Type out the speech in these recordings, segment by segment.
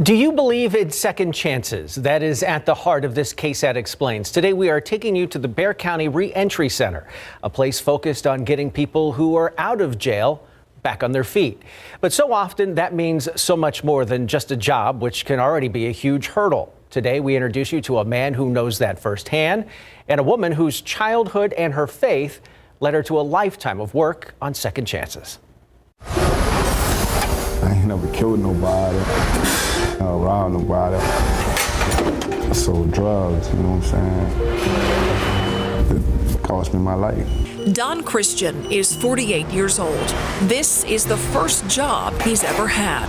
Do you believe in second chances? That is at the heart of this KSAT Explains. Today we are taking you to the Bexar County Reentry Center, a place focused on getting people who are out of jail back on their feet. But so often that means so much more than just a job, which can already be a huge hurdle. Today we introduce you to a man who knows that firsthand and a woman whose childhood and her faith led her to a lifetime of work on second chances. I ain't never killed nobody. Robbed nobody. I sold drugs, you know what I'm saying? It cost me my life. Don Christian is 48 years old. This is the first job he's ever had.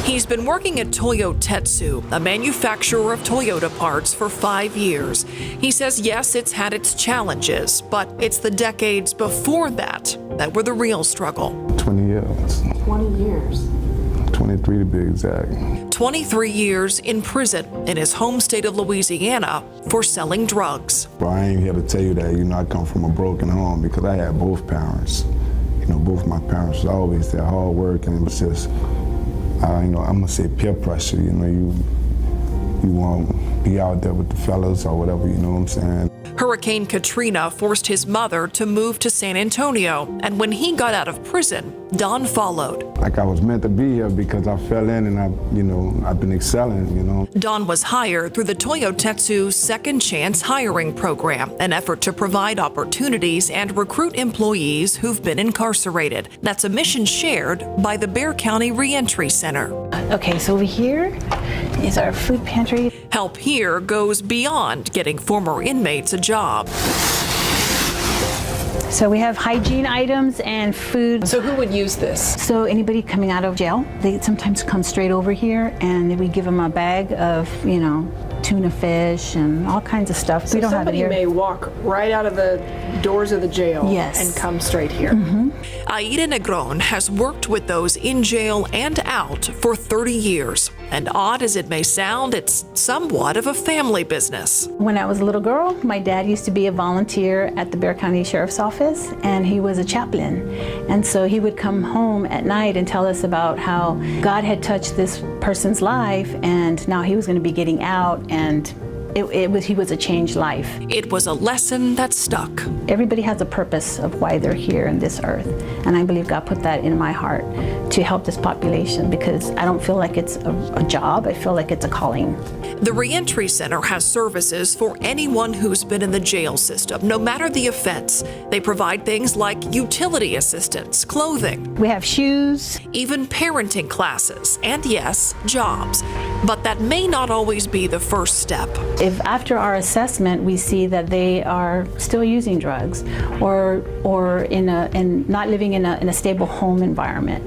He's been working at Toyotetsu, a manufacturer of Toyota parts, for 5 years. He says, yes, it's had its challenges, but it's the decades before that were the real struggle. 20 years. 20 years. 23 to be exact. 23 years in prison in his home state of Louisiana for selling drugs. But I ain't here to tell you that, I come from a broken home because I had both parents. Both my parents was always there, hard work, and it was just, I'm gonna say peer pressure. You want to be out there with the fellas or whatever, you know what I'm saying? Hurricane Katrina forced his mother to move to San Antonio, and when he got out of prison, Don followed. Like I was meant to be here because I fell in and I've been excelling, Don was hired through the Toyotetsu Second Chance Hiring Program, an effort to provide opportunities and recruit employees who've been incarcerated. That's a mission shared by the Bexar County Reentry Center. Okay, so over here is our food pantry. Help here goes beyond getting former inmates a job. So we have hygiene items and food. So who would use this? So anybody coming out of jail, they sometimes come straight over here and we give them a bag of, tuna fish and all kinds of stuff. So we don't have it here. Somebody may walk right out of the doors of the jail and come straight here. Aida Negron has worked with those in jail and out for 30 years. And odd as it may sound, it's somewhat of a family business. When I was a little girl, my dad used to be a volunteer at the Bexar County Sheriff's Office, and he was a chaplain. And so he would come home at night and tell us about how God had touched this person's life, and now he was going to be getting out, and he was a changed life. It was a lesson that stuck. Everybody has a purpose of why they're here in this earth, and I believe God put that in my heart to help this population, because I don't feel like it's a job, I feel like it's a calling. The Reentry Center has services for anyone who's been in the jail system, no matter the offense. They provide things like utility assistance, clothing. We have shoes. Even parenting classes, and yes, jobs. But that may not always be the first step. If after our assessment we see that they are still using drugs or not living in a stable home environment,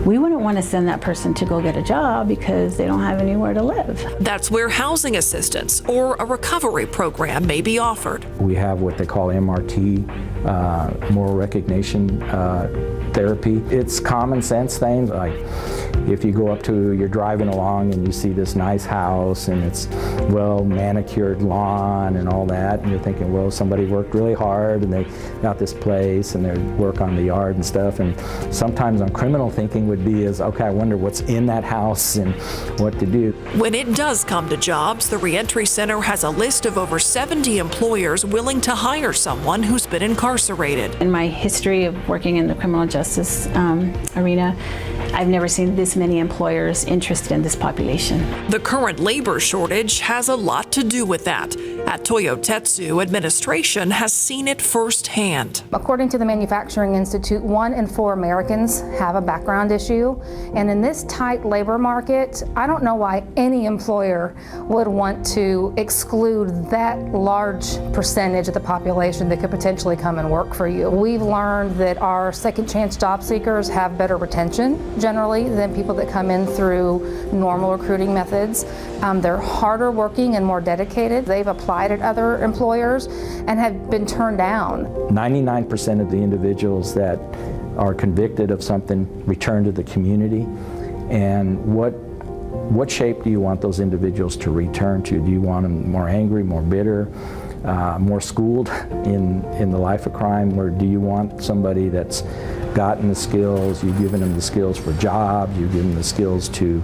we wouldn't want to send that person to go get a job because they don't have anywhere to live. That's where housing assistance or a recovery program may be offered. We have what they call MRT, moral recognition therapy. It's common sense things, like if you go up to, you're driving along and you see this nice house and it's well manicured lawn and all that, and you're thinking, well, somebody worked really hard and they got this place and they work on the yard and stuff. And sometimes on criminal thinking would be okay, I wonder what's in that house and what to do. When it does come to jobs, the Reentry Center has a list of over 70 employers willing to hire someone who's been incarcerated. In my history of working in the criminal justice arena, I've never seen this many employers interested in this population. The current labor shortage has a lot to do with that. At Toyotetsu, administration has seen it firsthand. According to the Manufacturing Institute, 1 in 4 Americans have a background issue. And in this tight labor market, I don't know why any employer would want to exclude that large percentage of the population that could potentially come and work for you. We've learned that our second chance job seekers have better retention generally than people that come in through normal recruiting methods. They're harder working and more dedicated. They've applied at other employers and have been turned down. 99% of the individuals that are convicted of something return to the community. And what shape do you want those individuals to return to? Do you want them more angry, more bitter, more schooled in the life of crime, or do you want somebody that's gotten the skills, you've given them the skills for jobs, you've given them the skills to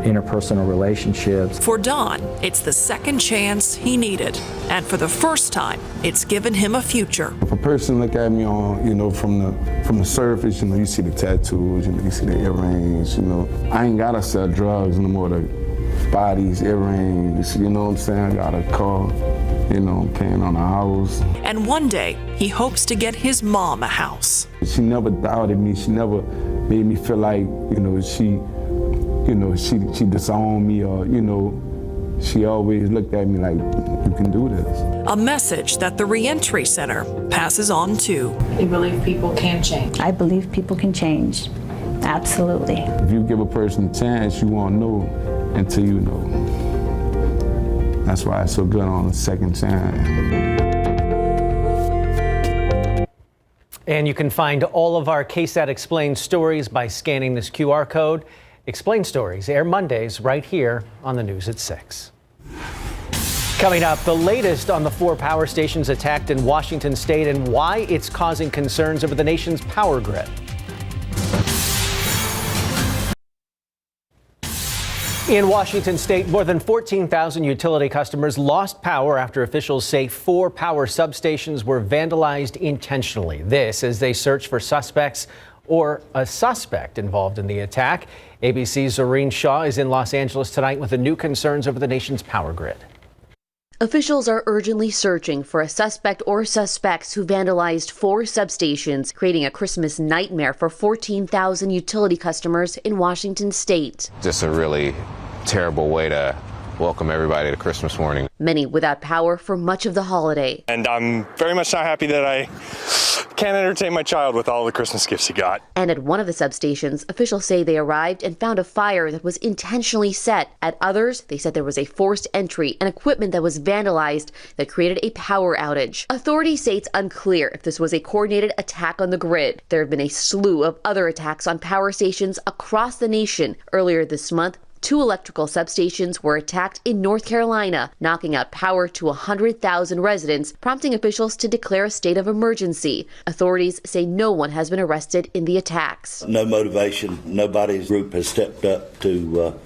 interpersonal relationships. For Don, it's the second chance he needed. And for the first time, it's given him a future. If a person look at me on, from the surface, you see the tattoos, you see the earrings, I ain't gotta sell drugs no more. The bodies, earrings, you know what I'm saying? I got a car, I'm paying on a house. And one day, he hopes to get his mom a house. She never doubted me. She never made me feel like, she disowned me or, she always looked at me like, you can do this. A message that the Reentry Center passes on too. You believe people can change? I believe people can change. Absolutely. If you give a person a chance, you won't know until you know. That's why it's so good on the second chance. And you can find all of our KSAT Explained stories by scanning this QR code. Explained stories air Mondays right here on the news at 6. Coming up, the latest on the 4 power stations attacked in Washington state and why it's causing concerns over the nation's power grid. In Washington state, more than 14,000 utility customers lost power after officials say 4 power substations were vandalized intentionally. This as they search for suspects or a suspect involved in the attack. ABC's Zoreen Shaw is in Los Angeles tonight with the new concerns over the nation's power grid. Officials are urgently searching for a suspect or suspects who vandalized 4 substations, creating a Christmas nightmare for 14,000 utility customers in Washington state. Just a really terrible way to welcome everybody to Christmas morning. Many without power for much of the holiday. And I'm very much not happy that I can't entertain my child with all the Christmas gifts he got. And at one of the substations, officials say they arrived and found a fire that was intentionally set. At others, they said there was a forced entry and equipment that was vandalized that created a power outage. Authorities say it's unclear if this was a coordinated attack on the grid. There have been a slew of other attacks on power stations across the nation. Earlier this month, 2 electrical substations were attacked in North Carolina, knocking out power to 100,000 residents, prompting officials to declare a state of emergency. Authorities say no one has been arrested in the attacks. No motivation. Nobody's group has stepped up to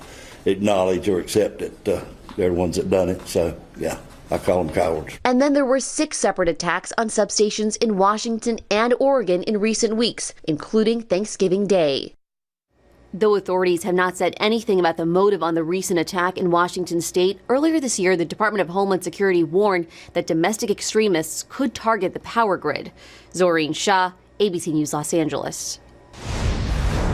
acknowledge or accept that they're the ones that done it. So, yeah. I call them cowards. And then there were 6 separate attacks on substations in Washington and Oregon in recent weeks, including Thanksgiving Day. Though authorities have not said anything about the motive on the recent attack in Washington state, earlier this year, the Department of Homeland Security warned that domestic extremists could target the power grid. Zoreen Shaw, ABC News, Los Angeles.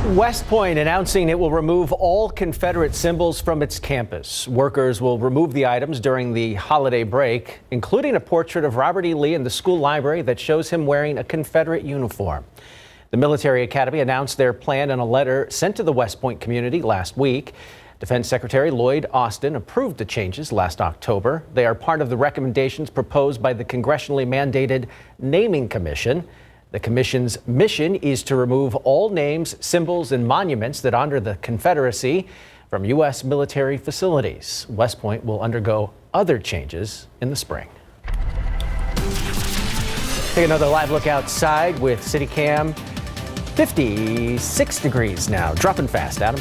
West Point announcing it will remove all Confederate symbols from its campus. Workers will remove the items during the holiday break, including a portrait of Robert E. Lee in the school library that shows him wearing a Confederate uniform. The military academy announced their plan in a letter sent to the West Point community last week. Defense Secretary Lloyd Austin approved the changes last October. They are part of the recommendations proposed by the congressionally mandated Naming Commission. The commission's mission is to remove all names, symbols, and monuments that honor the Confederacy from U.S. military facilities. West Point will undergo other changes in the spring. Take another live look outside with CityCam. 56 degrees now, dropping fast, Adam.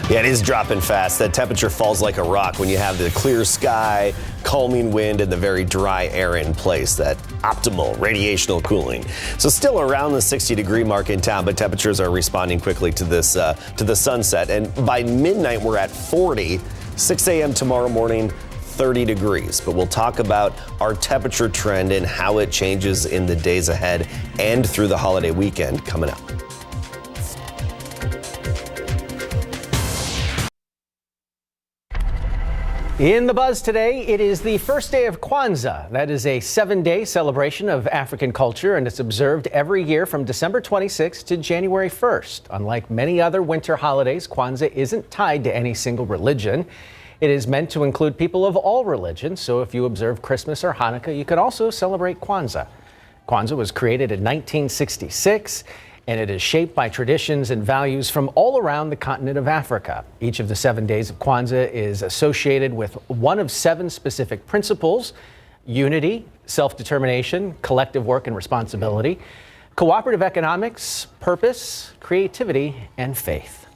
Yeah, it is dropping fast. That temperature falls like a rock when you have the clear sky, calming wind, and the very dry air in place, that optimal radiational cooling. So still around the 60-degree mark in town, but temperatures are responding quickly to this to the sunset. And by midnight, we're at 40. 6 a.m. tomorrow morning, 30 degrees. But we'll talk about our temperature trend and how it changes in the days ahead and through the holiday weekend coming up. In the buzz today, it is the first day of Kwanzaa. That is a 7-day celebration of African culture, and it's observed every year from December 26th to January 1st. Unlike many other winter holidays, Kwanzaa isn't tied to any single religion. It is meant to include people of all religions, so if you observe Christmas or Hanukkah, you can also celebrate Kwanzaa. Kwanzaa was created in 1966. And it is shaped by traditions and values from all around the continent of Africa. Each of the 7 days of Kwanzaa is associated with one of 7 specific principles: unity, self-determination, collective work and responsibility. Cooperative economics, purpose, creativity, and faith.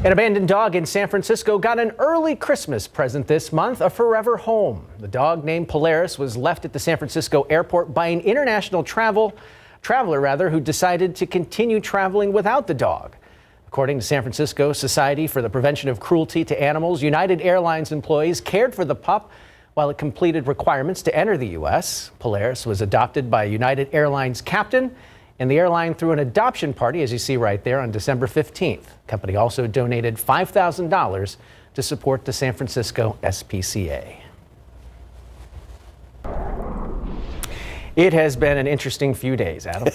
An abandoned dog in San Francisco got an early Christmas present this month, a forever home. The dog, named Polaris, was left at the San Francisco airport by an international traveler who decided to continue traveling without the dog. According to San Francisco Society for the Prevention of Cruelty to Animals, United Airlines employees cared for the pup while it completed requirements to enter the U.S. Polaris was adopted by a United Airlines captain, and the airline threw an adoption party, as you see right there, on December 15th. The company also donated $5,000 to support the San Francisco SPCA. It has been an interesting few days, Adam.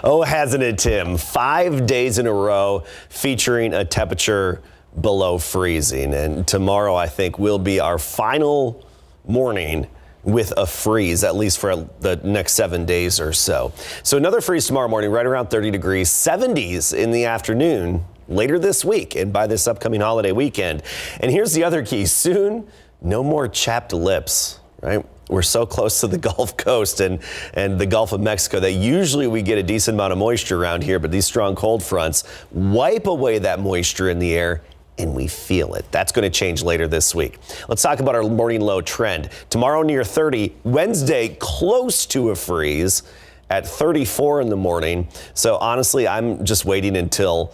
Oh, hasn't it, Tim? 5 days in a row featuring a temperature below freezing. And tomorrow, I think, will be our final morning with a freeze, at least for the next 7 days or so. So another freeze tomorrow morning, right around 30 degrees, 70s in the afternoon later this week and by this upcoming holiday weekend. And here's the other key. Soon, no more chapped lips, right? We're so close to the Gulf Coast and the Gulf of Mexico that usually we get a decent amount of moisture around here, but these strong cold fronts wipe away that moisture in the air, and we feel it. That's going to change later this week. Let's talk about our morning low trend. Tomorrow near 30, Wednesday close to a freeze at 34 in the morning. So honestly, I'm just waiting until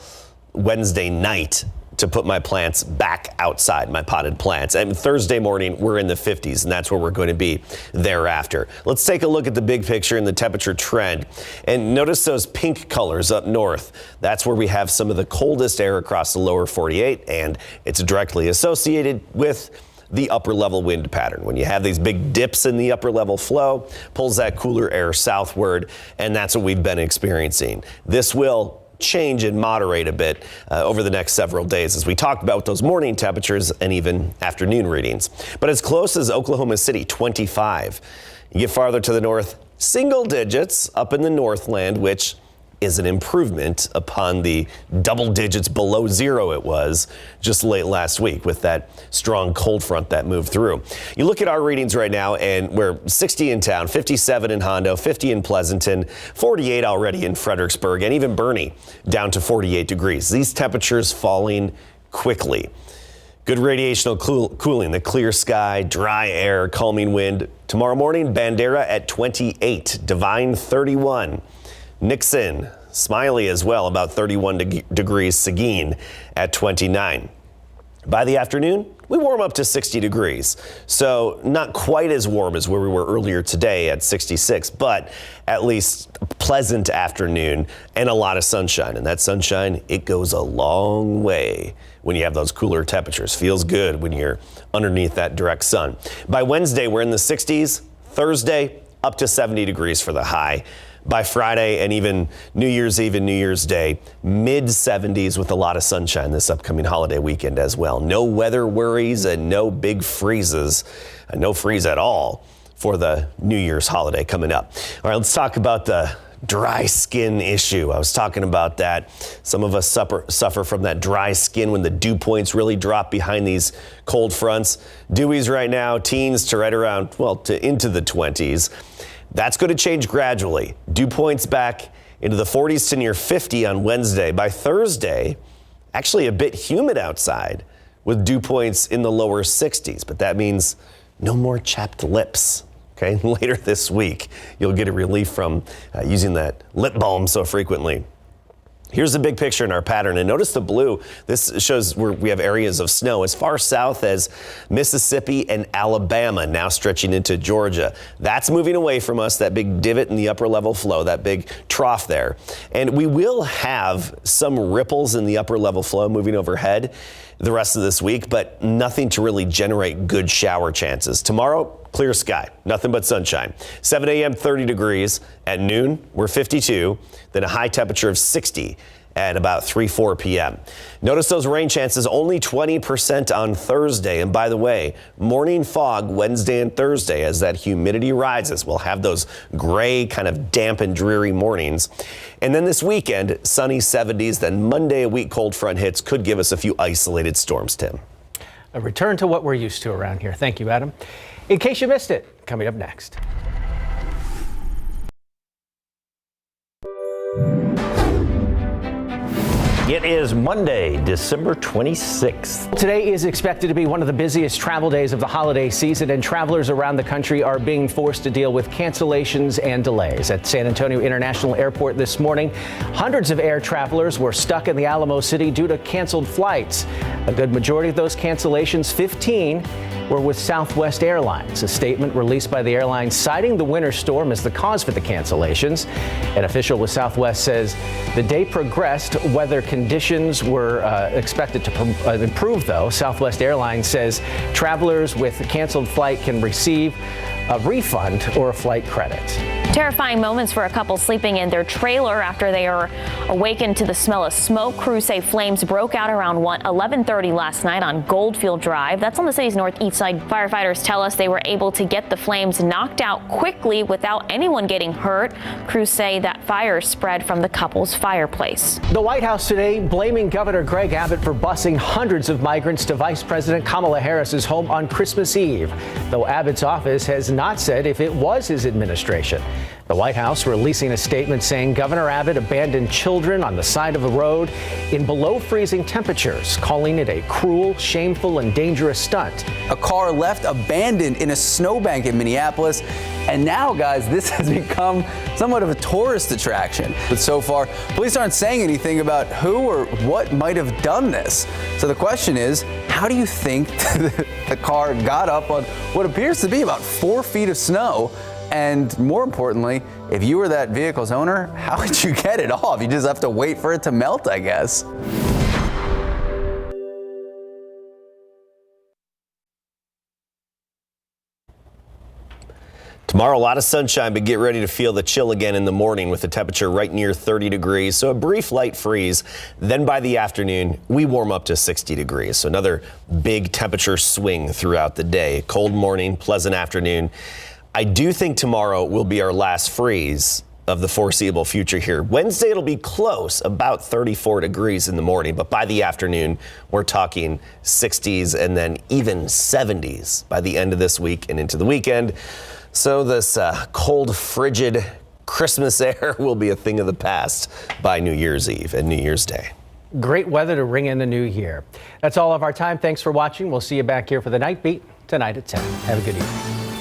Wednesday night to put my plants back outside, my potted plants. And Thursday morning, we're in the 50s, and that's where we're going to be thereafter. Let's take a look at the big picture and the temperature trend. And notice those pink colors up north. That's where we have some of the coldest air across the lower 48, and it's directly associated with the upper level wind pattern. When you have these big dips in the upper level flow, pulls that cooler air southward, and that's what we've been experiencing. This will change and moderate a bit over the next several days as we talked about those morning temperatures and even afternoon readings. But as close as Oklahoma City, 25. You get farther to the north, single digits up in the Northland, which is an improvement upon the double digits below zero it was just late last week with that strong cold front that moved through. You look at our readings right now, and we're 60 in town, 57 in Hondo, 50 in Pleasanton, 48 already in Fredericksburg, and even Boerne down to 48 degrees. These temperatures falling quickly. Good radiational cooling, the clear sky, dry air, calming wind. Tomorrow morning, Bandera at 28, Divine 31. Nixon, Smiley as well, about 31 degrees. Seguin at 29. By the afternoon, we warm up to 60 degrees. So not quite as warm as where we were earlier today at 66, but at least a pleasant afternoon and a lot of sunshine. And that sunshine, it goes a long way when you have those cooler temperatures. Feels good when you're underneath that direct sun. By Wednesday, we're in the 60s. Thursday, up to 70 degrees for the high. By Friday and even New Year's Eve and New Year's Day, mid 70s with a lot of sunshine this upcoming holiday weekend as well. No weather worries and no big freezes, no freeze at all for the New Year's holiday coming up. All right, let's talk about the dry skin issue. I was talking about that. Some of us suffer from that dry skin when the dew points really drop behind these cold fronts. Dewies right now, teens to right around, well, to into the 20s. That's going to change gradually. Dew points back into the 40s to near 50 on Wednesday. By Thursday, actually a bit humid outside with dew points in the lower 60s. But that means no more chapped lips. Okay, later this week, you'll get a relief from using that lip balm so frequently. Here's the big picture in our pattern, and notice the blue. This shows where we have areas of snow as far south as Mississippi and Alabama, now stretching into Georgia. That's moving away from us, that big divot in the upper level flow, that big trough there. And we will have some ripples in the upper level flow moving overhead the rest of this week, but nothing to really generate good shower chances. Tomorrow, clear sky, nothing but sunshine. 7 a.m., 30 degrees. At noon, we're 52, then a high temperature of 60 at about 4 p.m. Notice those rain chances, only 20% on Thursday. And by the way, morning fog Wednesday and Thursday as that humidity rises. We'll have those gray, kind of damp and dreary mornings. And then this weekend, sunny 70s, then Monday, a weak cold front hits, could give us a few isolated storms, Tim. A return to what we're used to around here. Thank you, Adam. In case you missed it, coming up next. It is Monday, December 26th. Today is expected to be one of the busiest travel days of the holiday season, and travelers around the country are being forced to deal with cancellations and delays. At San Antonio International Airport this morning, hundreds of air travelers were stuck in the Alamo City due to canceled flights. A good majority of those cancellations, 15, were with Southwest Airlines. A statement released by the airline citing the winter storm as the cause for the cancellations. An official with Southwest says the day progressed, weather conditions were expected to improve, though. Southwest Airlines says travelers with a canceled flight can receive a refund or a flight credit. Terrifying moments for a couple sleeping in their trailer after they are awakened to the smell of smoke. Crews say flames broke out around 11:30 last night on Goldfield Drive. That's on the city's northeast side. Firefighters tell us they were able to get the flames knocked out quickly without anyone getting hurt. Crews say that fire spread from the couple's fireplace. The White House today blaming Governor Greg Abbott for busing hundreds of migrants to Vice President Kamala Harris's home on Christmas Eve, though Abbott's office has not said if it was his administration. The White House releasing a statement saying Governor Abbott abandoned children on the side of the road in below freezing temperatures, calling it a cruel, shameful, and dangerous stunt. A car left abandoned in a snowbank in Minneapolis. And now, guys, this has become somewhat of a tourist attraction. But so far, police aren't saying anything about who or what might have done this. So the question is, how do you think the car got up on what appears to be about 4 feet of snow? And more importantly, if you were that vehicle's owner, how would you get it off? You just have to wait for it to melt, I guess. Tomorrow, a lot of sunshine, but get ready to feel the chill again in the morning with the temperature right near 30 degrees. So a brief light freeze. Then by the afternoon, we warm up to 60 degrees. So another big temperature swing throughout the day. Cold morning, pleasant afternoon. I do think tomorrow will be our last freeze of the foreseeable future here. Wednesday, it'll be close, about 34 degrees in the morning. But by the afternoon, we're talking 60s and then even 70s by the end of this week and into the weekend. So this cold, frigid Christmas air will be a thing of the past by New Year's Eve and New Year's Day. Great weather to ring in the new year. That's all of our time. Thanks for watching. We'll see you back here for the Night Beat tonight at 10. Have a good evening.